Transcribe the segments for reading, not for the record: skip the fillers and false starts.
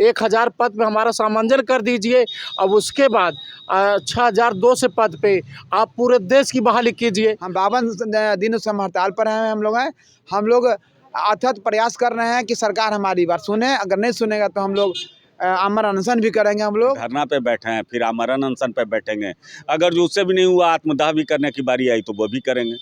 1000 पद पे हमारा सामंजन कर दीजिए। अब उसके बाद 6002 पद पे आप पूरे देश की बहाली कीजिए। हम 52 दिनों से हम हड़ताल पर हैं। हम लोग अथक प्रयास कर रहे हैं कि सरकार हमारी बात सुने। अगर नहीं सुनेगा तो हम लोग आमरण अनशन भी करेंगे। हम लोग धरना पे बैठे हैं, फिर आमरण अनशन पे बैठेंगे। अगर जो उससे भी नहीं हुआ, आत्मदाह भी करने की बारी आई तो वो भी करेंगे।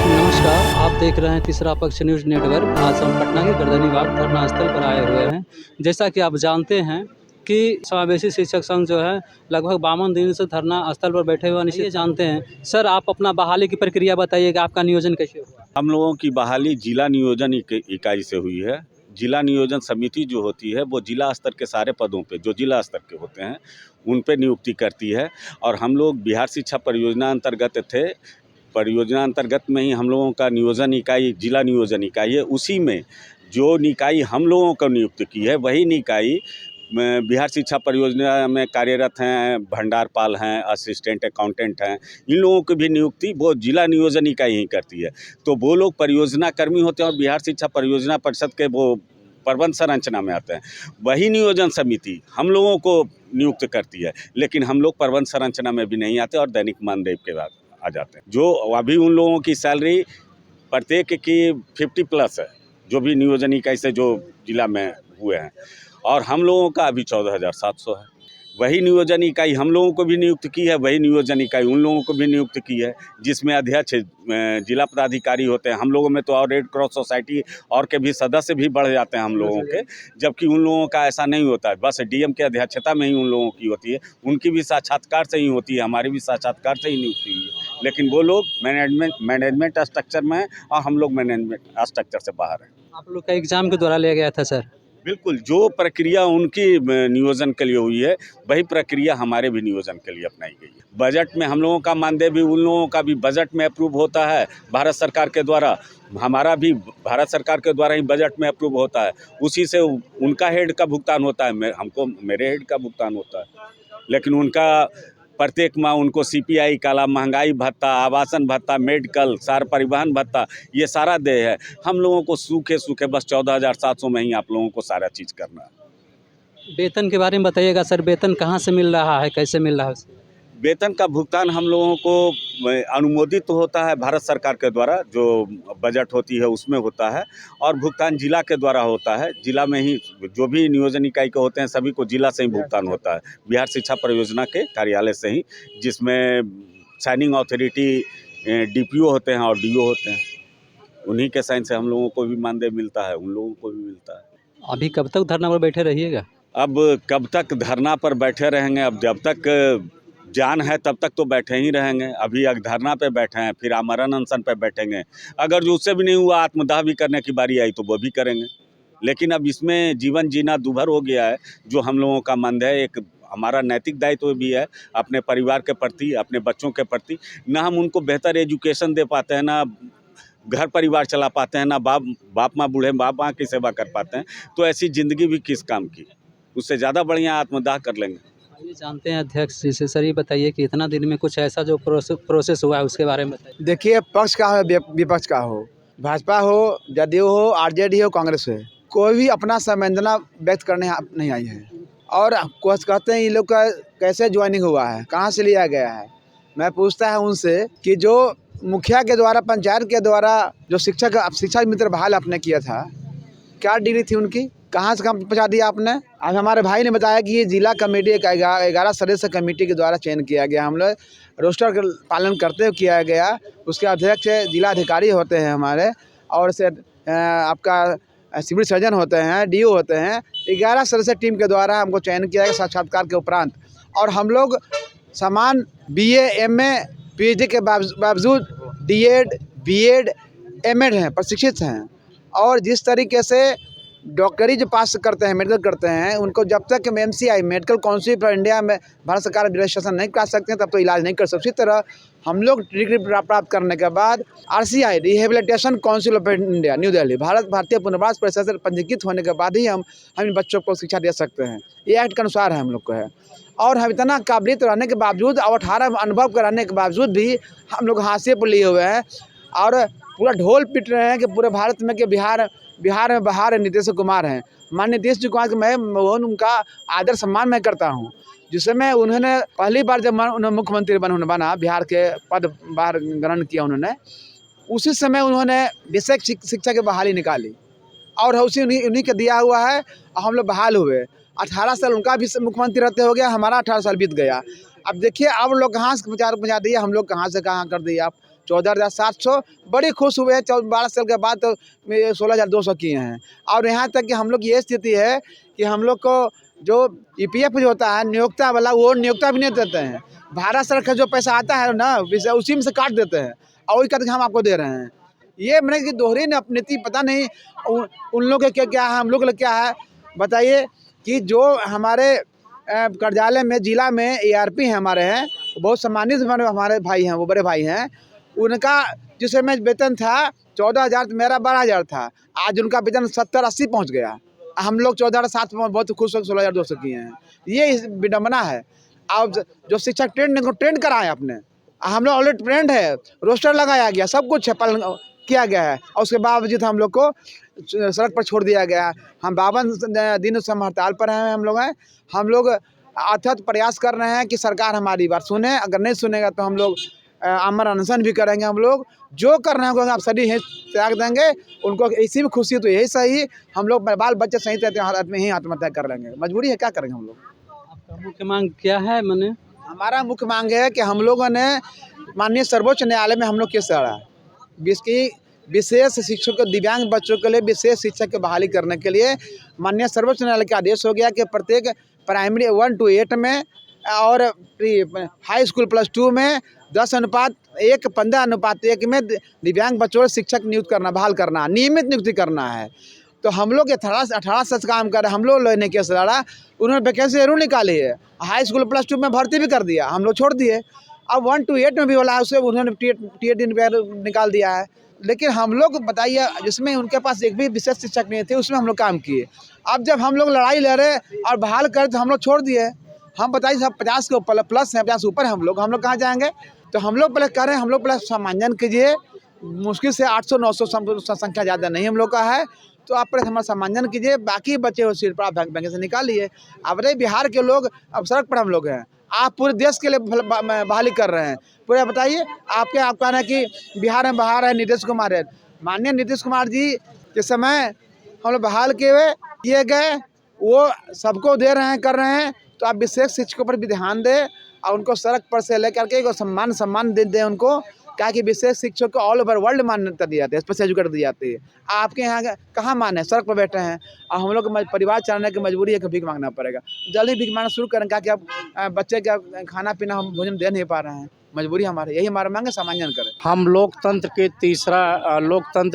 नमस्कार, आप देख रहे हैं तीसरा पक्ष न्यूज़ नेटवर्क। आज हम पटना के गर्दनीबाग धरना स्थल पर आए हुए हैं। जैसा कि आप जानते हैं कि समावेशी शिक्षक संघ जो है लगभग 52 दिन से धरना स्थल पर बैठे हुए हैं। जानते हैं सर, आप अपना बहाली की प्रक्रिया बताइएगा, आपका नियोजन कैसे हुआ? हम लोगों की बहाली जिला नियोजन इकाई से हुई है। जिला नियोजन समिति जो होती है वो जिला स्तर के सारे पदों पे, जो जिला स्तर के होते हैं, उन पे नियुक्ति करती है। और हम लोग बिहार शिक्षा परियोजना अंतर्गत थे। परियोजना अंतर्गत में ही हम लोगों का नियोजन इकाई जिला नियोजन इकाई है। उसी में जो निकाय हम लोगों को नियुक्त की है, वही निकाय बिहार शिक्षा परियोजना में कार्यरत हैं, भंडारपाल हैं, असिस्टेंट अकाउंटेंट हैं। इन लोगों की भी नियुक्ति वो जिला नियोजन इकाई ही करती है। तो वो लोग परियोजना कर्मी होते हैं और बिहार शिक्षा परियोजना परिषद के वो प्रबंध संरचना में आते हैं। वही नियोजन समिति हम लोगों को नियुक्त करती है, लेकिन हम लोग प्रबंध संरचना में भी नहीं आते और दैनिक मानदेय के बाद आ जाते हैं। जो अभी उन लोगों की सैलरी प्रत्येक की 50+ है, जो भी नियोजन इकाई से जो जिला में हुए हैं, और हम लोगों का अभी 14,700 है। वही नियोजन इकाई हम लोगों को भी नियुक्त की है, वही नियोजन इकाई उन लोगों को भी नियुक्त की है, जिसमें अध्यक्ष जिला पदाधिकारी होते हैं। हम लोगों में तो और रेड क्रॉस सोसाइटी और के भी सदस्य भी बढ़ जाते हैं हम लोगों के, जबकि उन लोगों का ऐसा नहीं होता है। बस डीएम के अध्यक्षता में ही उन लोगों की होती है। उनकी भी साक्षात्कार से ही होती है, हमारी भी साक्षात्कार से ही नियुक्ति हुई है। लेकिन वो लोग मैनेजमेंट स्ट्रक्चर में हैं और हम लोग मैनेजमेंट स्ट्रक्चर से बाहर हैं। आप लोग का एग्जाम के द्वारा लिया गया था सर? बिल्कुल, जो प्रक्रिया उनकी नियोजन के लिए हुई है, वही प्रक्रिया हमारे भी नियोजन के लिए अपनाई गई है। बजट में हम लोगों का मानदेय भी उन लोगों का भी बजट में अप्रूव होता है भारत सरकार के द्वारा। हमारा भी भारत सरकार के द्वारा ही बजट में अप्रूव होता है। उसी से उनका हेड का भुगतान होता है, मेरे हेड का भुगतान होता है। लेकिन उनका प्रत्येक माह उनको CPI काला, महंगाई भत्ता, आवासन भत्ता, मेडिकल, सार परिवहन भत्ता, ये सारा देय है। हम लोगों को सूखे बस 14,700 में ही आप लोगों को सारा चीज़ करना है। वेतन के बारे में बताइएगा सर, वेतन कहाँ से मिल रहा है, कैसे मिल रहा है? वेतन का भुगतान हम लोगों को अनुमोदित होता है भारत सरकार के द्वारा, जो बजट होती है उसमें होता है, और भुगतान जिला के द्वारा होता है। जिला में ही जो भी नियोजन इकाई के होते हैं सभी को जिला से ही भुगतान होता है, बिहार शिक्षा परियोजना के कार्यालय से ही, जिसमें साइनिंग अथॉरिटी DPO होते हैं और DO होते हैं। उन्हीं के साइन से हम लोगों को भी मानदेय मिलता है, उन लोगों को भी मिलता है। अभी कब तक धरना पर बैठे रहिएगा? अब कब तक धरना पर बैठे रहेंगे? अब जब तक जान है तब तक तो बैठे ही रहेंगे। अभी धरना पे बैठे हैं, फिर आमरण अनशन पे बैठेंगे। अगर जो उससे भी नहीं हुआ, आत्मदाह भी करने की बारी आई तो वो भी करेंगे। लेकिन अब इसमें जीवन जीना दूभर हो गया है। जो हम लोगों का मानदेय, एक हमारा नैतिक दायित्व भी है अपने परिवार के प्रति, अपने बच्चों के प्रति। ना हम उनको बेहतर एजुकेशन दे पाते हैं, ना घर परिवार चला पाते हैं, ना बाप माँ बूढ़े बाप माँ की सेवा कर पाते हैं, तो ऐसी ज़िंदगी भी किस काम की? उससे ज़्यादा बढ़िया आत्मदाह कर लेंगे। ये जानते हैं अध्यक्ष जी से सर, ये बताइए कि इतना दिन में कुछ ऐसा जो प्रोसेस हुआ है उसके बारे में बताइए। देखिए, पक्ष का हो विपक्ष का हो, भाजपा हो, जदयू हो, RJD हो, कांग्रेस हो, कोई भी अपना संवेदना व्यक्त करने नहीं आई है। और कहते हैं ये लोग का कैसे ज्वाइनिंग हुआ है, कहाँ से लिया गया है। मैं पूछता है उनसे कि जो मुखिया के द्वारा, पंचायत के द्वारा जो शिक्षा मित्र बहाल आपने किया था, क्या डिग्री थी उनकी, कहाँ से काम पहुँचा दिया आपने? आज हमारे भाई ने बताया कि ये जिला कमेटी 11 सदस्य कमेटी के द्वारा चयन किया गया। हम लोग रोस्टर का पालन करते हुए किया गया। उसके अध्यक्ष जिला अधिकारी होते हैं हमारे, और से आपका सिविल सर्जन होते हैं, DO होते हैं। 11 सदस्य टीम के द्वारा हमको चयन किया गया साक्षात्कार के उपरांत। और हम लोग समान BA, MA, PhD के बावजूद D.Ed, B.Ed, M.Ed हैं, प्रशिक्षित हैं। और जिस तरीके से डॉक्टरी जो पास करते हैं, मेडिकल करते हैं, उनको जब तक MCI medical council for India में भारत सरकार रजिस्ट्रेशन नहीं करा सकते हैं तब तो इलाज नहीं कर सकते। उसी तरह हम लोग डिग्री प्राप्त करने के बाद RCI rehabilitation council of India new Delhi भारतीय पुनर्वास परिषद से पंजीकृत होने के बाद ही हम इन बच्चों को शिक्षा दे सकते हैं। ये एक्ट के अनुसार है हम लोग को है। और हम इतना काबिलियत रहने के बावजूद और 18 अनुभव कराने के बावजूद भी हम लोग हाशिए पर लिए हुए हैं और पूरा ढोल पीट रहे हैं कि पूरे भारत में कि बिहार बिहार में बहार है, नीतीश कुमार हैं। माननीय नीतीश कुमार के मैं उनका आदर सम्मान मैं करता हूँ। जिस समय उन्होंने पहली बार जब उन्होंने मुख्यमंत्री बना बिहार के पद बाहर ग्रहण किया उन्होंने, उसी समय उन्होंने बेसिक शिक्षा की बहाली निकाली और उसी उन्हीं के दिया हुआ है। हम लोग बहाल हुए। 18 साल उनका भी मुख्यमंत्री रहते हो गया, हमारा 18 साल बीत गया। अब देखिए अब लोग कहाँ से पहुँचा दिए, हम लोग कहाँ से कहाँ कर दिए। आप 14,700 बड़ी खुश हुए हैं। 12 साल के बाद तो 16,200 किए हैं। और यहाँ तक कि हम लोग ये स्थिति है कि हम लोग को जो EPF जो होता है नियोक्ता वाला, वो नियोक्ता भी नहीं देते हैं। भारत सरकार का जो पैसा आता है ना, उसी में से काट देते हैं और वही कहते हैं हम आपको दे रहे हैं। ये मैंने कि दोहरी नीति, पता नहीं उन लोगों के क्या है, हम लोग का क्या है। बताइए कि जो हमारे कार्यालय में जिला में ARP हैं हमारे हैं, बहुत सम्मानित हमारे भाई हैं, वो बड़े भाई हैं। उनका जिस समय वेतन था 14,000, मेरा 12,000 था। आज उनका वेतन 70-80 पहुँच गया। हम लोग 14,700 में बहुत खुश हो 16,200 किए हैं। ये विडम्बना है। अब जो शिक्षक ट्रेंड कराए अपने, हम लोग ऑलरेडी ट्रेंड है, रोस्टर लगाया गया, सब कुछ है, पालन किया गया है और उसके बावजूद हम लोग को सड़क पर छोड़ दिया गया। हम 52 दिन से हड़ताल पर हैं। हम लोग अथक प्रयास कर रहे हैं कि सरकार हमारी बात सुने। अगर नहीं सुनेगा तो हम लोग आमरण अनशन भी करेंगे। हम लोग जो करना है आप सभी त्याग देंगे। उनको इसी में खुशी तो यही सही, हम लोग बाल बच्चे सही रहते में ही आत्महत्या कर लेंगे। मजबूरी है, क्या करेंगे हम लोग। आपका मुख्य मांग क्या है? मैंने हमारा मुख्य मांग है कि हम लोगों ने माननीय सर्वोच्च न्यायालय में हम लोग केस लड़ा, जिसकी विशेष शिक्षक को, दिव्यांग बच्चों के लिए विशेष शिक्षक की बहाली करने के लिए माननीय सर्वोच्च न्यायालय का आदेश हो गया कि प्रत्येक प्राइमरी 1 to 8 में और हाई स्कूल +2 में 10:1, 15:1 में दिव्यांग बच्चों को शिक्षक नियुक्त करना, बहाल करना, नियमित नियुक्ति करना है। तो हम लोग 18 से काम कर रहे, हम लोग लेने केस लड़ा। उन्होंने वैकेंसी जरूर निकाली है, हाई स्कूल +2 में भर्ती भी कर दिया, हम लोग छोड़ दिए। अब 1 to 8 में भी बोला है, उसे उन्होंने TAT निकाल दिया है। लेकिन हम लोग बताइए, जिसमें उनके पास एक भी विशेष शिक्षक नहीं थे, उसमें हम लोग काम किए। अब जब हम लोग लड़ाई लड़े और बहाल कर तो हम लोग छोड़ दिए। हम बताइए सब 50 के प्लस हैं, 50 ऊपर हैं हम लोग कहाँ जाएंगे। तो हम लोग पहले कह रहे हैं, हम लोग पहले सम्मानजन कीजिए। मुश्किल से 800-900 संख्या ज़्यादा नहीं हम लोग का है, तो आप पहले हमारा सम्मानजन कीजिए। बाकी बचे हो सीट पर आप बैंक से निकालिए। अब रहे बिहार के लोग, अब सड़क पर हम लोग हैं। आप पूरे देश के लिए बहाली कर रहे हैं पूरे। बताइए आप कहना है कि बिहार में बहार है, नीतीश कुमार है। माननीय नीतीश कुमार जी के समय हम लोग बहाल किए गए, वो सबको दे रहे हैं, कर रहे हैं। तो आप विशेष शिक्षकों पर भी ध्यान दें और उनको सड़क पर से लेकर के सम्मान दें उनको। क्या कि विशेष शिक्षक को ऑल ओवर वर्ल्ड मान्यता दी जाती है, स्पेशल एजुकेटर दी जाती है। आपके यहाँ कहाँ मान है, सड़क पर बैठे हैं और हम लोग परिवार चलाने की मजबूरी है कि भीख मांगना पड़ेगा। जल्द ही भीख मांगना शुरू करें, क्या कि अब बच्चे का खाना पीना हम भोजन दे नहीं पा रहे हैं। मजबूरी हमारी, यही हमारा मांग है, सम्मानजन करें। हम लोकतंत्र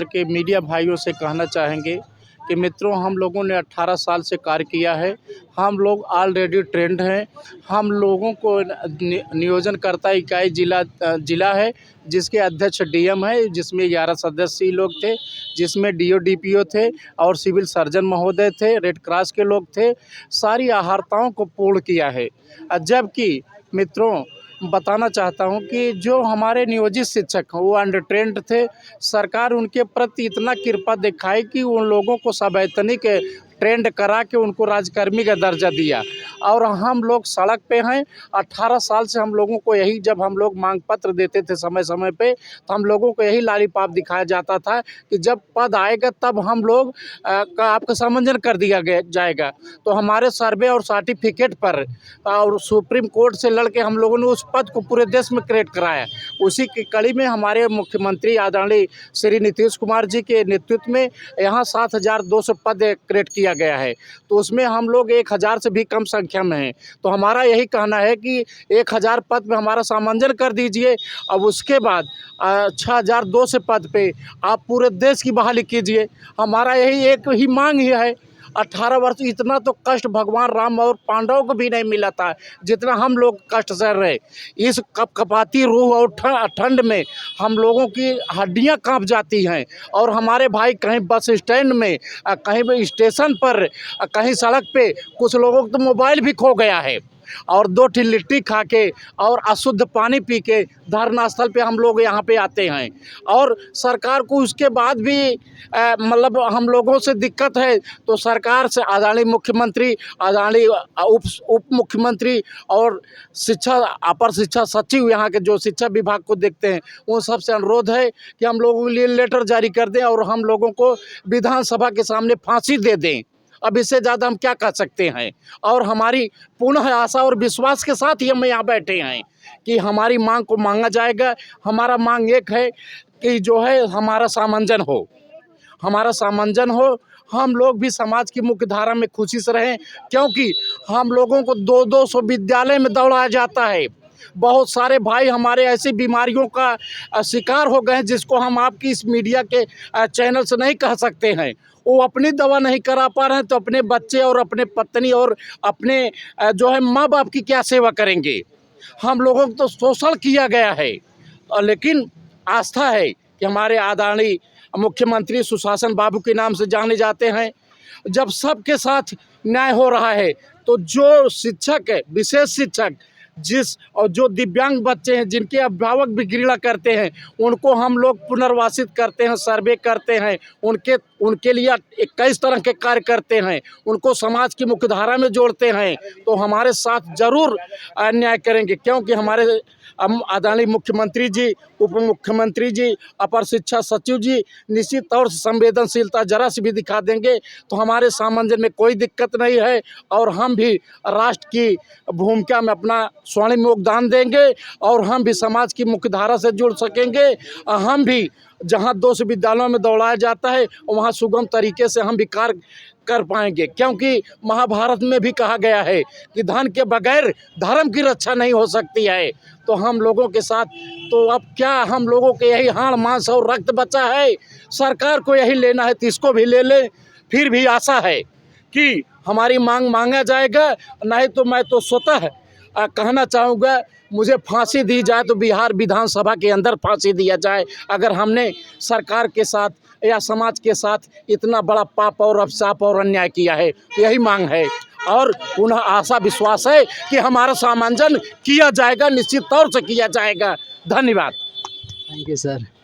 के मीडिया भाइयों से कहना चाहेंगे कि मित्रों, हम लोगों ने 18 साल से कार्य किया है। हम लोग ऑलरेडी ट्रेंड हैं। हम लोगों को नियोजनकर्ता इकाई जिला है, जिसके अध्यक्ष DM है, जिसमें 11 सदस्य लोग थे, जिसमें DO DPO थे और सिविल सर्जन महोदय थे, रेड क्रॉस के लोग थे। सारी आहारताओं को पूर्ण किया है। जबकि मित्रों, बताना चाहता हूं कि जो हमारे नियोजित शिक्षक हैं वो अंडरट्रेंड थे। सरकार उनके प्रति इतना कृपा दिखाई कि उन लोगों को सवैतनिक ट्रेंड करा के उनको राजकर्मी का दर्जा दिया। और हम लोग सड़क पे हैं। 18 साल से हम लोगों को यही, जब हम लोग मांग पत्र देते थे समय समय पे, तो हम लोगों को यही लालीपाप दिखाया जाता था कि जब पद आएगा तब हम लोग का आपका सम्मानजन कर दिया जाएगा। तो हमारे सर्वे और सर्टिफिकेट पर और सुप्रीम कोर्ट से लड़के हम लोगों ने उस पद को पूरे देश में क्रिएट कराया। उसी की कड़ी में हमारे मुख्यमंत्री आदरणीय श्री नीतीश कुमार जी के नेतृत्व में यहाँ 7,200 पद क्रिएट किया गया है। तो उसमें हम लोग 1,000 से भी कम संख्या में हैं। तो हमारा यही कहना है कि 1,000 पद में हमारा सम्मानजन कर दीजिए। अब उसके बाद 6,200 पद पे आप पूरे देश की बहाली कीजिए। हमारा यही एक ही मांग ही है। 18 वर्ष इतना तो कष्ट भगवान राम और पांडवों को भी नहीं मिला था जितना हम लोग कष्ट सह रहे। इस कपकपाती रूह और ठंड में हम लोगों की हड्डियां कांप जाती हैं। और हमारे भाई कहीं बस स्टैंड में, कहीं भी स्टेशन पर, कहीं सड़क पे, कुछ लोगों को तो मोबाइल भी खो गया है। और 2 ठी लिट्टी खा के और अशुद्ध पानी पी के धरना स्थल पे हम लोग यहाँ पे आते हैं। और सरकार को उसके बाद भी मतलब हम लोगों से दिक्कत है तो सरकार से आदरणीय मुख्यमंत्री, आदरणीय उप मुख्यमंत्री और अपर शिक्षा सचिव यहाँ के जो शिक्षा विभाग को देखते हैं उन सबसे अनुरोध है कि हम लोगों के लिए लेटर जारी कर दें और हम लोगों को विधानसभा के सामने फांसी दे दें। अब इससे ज़्यादा हम क्या कर सकते हैं। और हमारी पुनः आशा और विश्वास के साथ ही हम यहाँ बैठे हैं कि हमारी मांग को मांगा जाएगा। हमारा मांग एक है कि जो है हमारा सामंजन हो, हम लोग भी समाज की मुख्य धारा में खुशी से रहें, क्योंकि हम लोगों को 200 विद्यालय में दौड़ाया जाता है। बहुत सारे भाई हमारे ऐसी बीमारियों का शिकार हो गए हैं जिसको हम आपकी इस मीडिया के चैनल से नहीं कह सकते हैं। वो अपनी दवा नहीं करा पा रहे हैं तो अपने बच्चे और अपने पत्नी और अपने जो है माँ बाप की क्या सेवा करेंगे। हम लोगों को तो शोषण किया गया है, लेकिन आस्था है कि हमारे आदरणीय मुख्यमंत्री सुशासन बाबू के नाम से जाने जाते हैं। जब सबके साथ न्याय हो रहा है तो जो शिक्षक है, विशेष शिक्षक और जो दिव्यांग बच्चे हैं जिनके अभिभावक भी घृणा करते हैं उनको हम लोग पुनर्वासित करते हैं, सर्वे करते हैं, उनके लिए कई तरह के कार्य करते हैं, उनको समाज की मुख्यधारा में जोड़ते हैं। तो हमारे साथ जरूर अन्याय करेंगे, क्योंकि हमारे आदरणीय मुख्यमंत्री जी, उप मुख्यमंत्री जी, अपर शिक्षा सचिव जी निश्चित तौर से संवेदनशीलता जरा सी भी दिखा देंगे तो हमारे सामंजस्य में कोई दिक्कत नहीं है और हम भी राष्ट्र की भूमिका में अपना स्वर्णिम योगदान देंगे और हम भी समाज की मुख्यधारा से जुड़ सकेंगे। हम भी जहां 200 विद्यालयों में दौड़ाया जाता है वहां सुगम तरीके से हम भी कार्य कर पाएंगे, क्योंकि महाभारत में भी कहा गया है कि धन के बगैर धर्म की रक्षा नहीं हो सकती है। तो हम लोगों के साथ तो अब क्या, हम लोगों के यही हाड़ मांस और रक्त बचा है। सरकार को यही लेना है तो इसको भी ले ले। फिर भी आशा है कि हमारी मांग मांगा जाएगा, नहीं तो मैं तो स्वतः कहना चाहूँगा मुझे फांसी दी जाए तो बिहार विधानसभा के अंदर फांसी दिया जाए, अगर हमने सरकार के साथ या समाज के साथ इतना बड़ा पाप और अभिशाप और अन्याय किया है। यही मांग है और पुनः आशा विश्वास है कि हमारा सामंजन किया जाएगा, निश्चित तौर से किया जाएगा। धन्यवाद। Thank you sir.